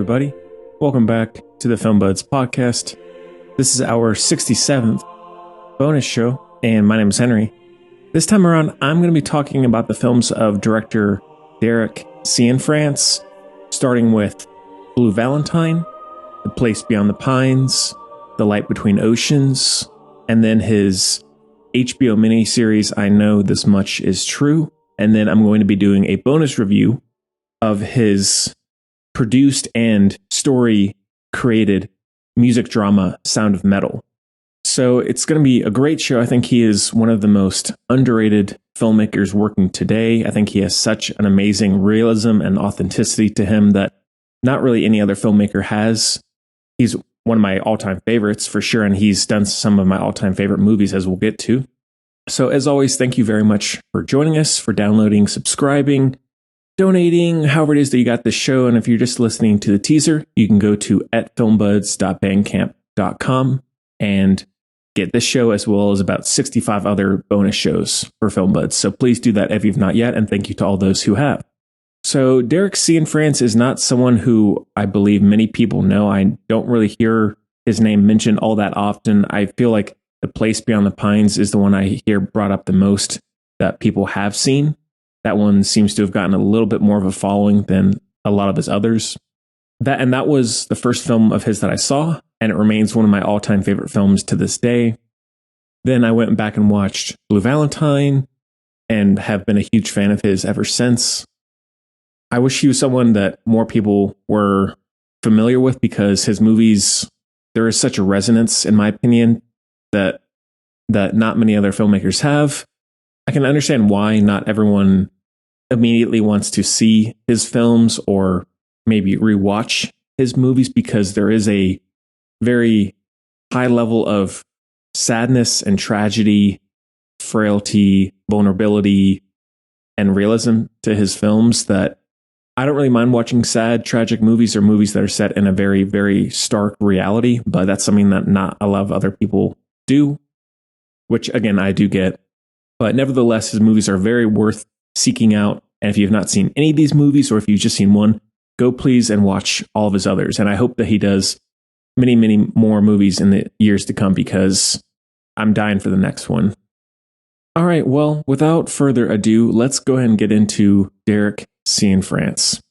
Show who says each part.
Speaker 1: everybody. Welcome back to the Film Buds Podcast. This is our 67th bonus show, and my name is Henry. This time around, I'm going to be talking about the films of director Derek Cianfrance, starting with Blue Valentine, The Place Beyond the Pines, The Light Between Oceans, and then his HBO miniseries, I Know This Much Is True. And then I'm going to be doing a bonus review of his produced and story created music drama Sound of Metal. So it's going to be a great show. I think he is one of the most underrated filmmakers working today. I think he has such an amazing realism and authenticity to him that not really any other filmmaker has. He's one of my all-time favorites for sure, and he's done some of my all-time favorite movies, as we'll get to. So as always, thank you very much for joining us, for downloading, subscribing, donating, however it is that you got this show. And if you're just listening to the teaser, you can go to @filmbuds.bandcamp.com and get this show as well as about 65 other bonus shows for Film Buds. So please do that if you've not yet, and thank you to all those who have. So Derek Cianfrance is not someone who I believe many people know. I don't really hear his name mentioned all that often. I feel like The Place Beyond the Pines is the one I hear brought up the most that people have seen. That one seems to have gotten a little bit more of a following than a lot of his others. That was the first film of his that I saw, and it remains one of my all-time favorite films to this day. Then I went back and watched Blue Valentine and have been a huge fan of his ever since. I wish he was someone that more people were familiar with, because his movies, there is such a resonance, in my opinion, that not many other filmmakers have. I can understand why not everyone immediately wants to see his films or maybe rewatch his movies, because there is a very high level of sadness and tragedy, frailty, vulnerability, and realism to his films that I don't really mind watching sad, tragic movies or movies that are set in a very, very stark reality, but that's something that not a lot of other people do, which again, I do get. But nevertheless, his movies are very worth seeking out. And if you have not seen any of these movies, or if you've just seen one, go please and watch all of his others. And I hope that he does many, many more movies in the years to come, because I'm dying for the next one. All right, well, without further ado, let's go ahead and get into Derek Cianfrance.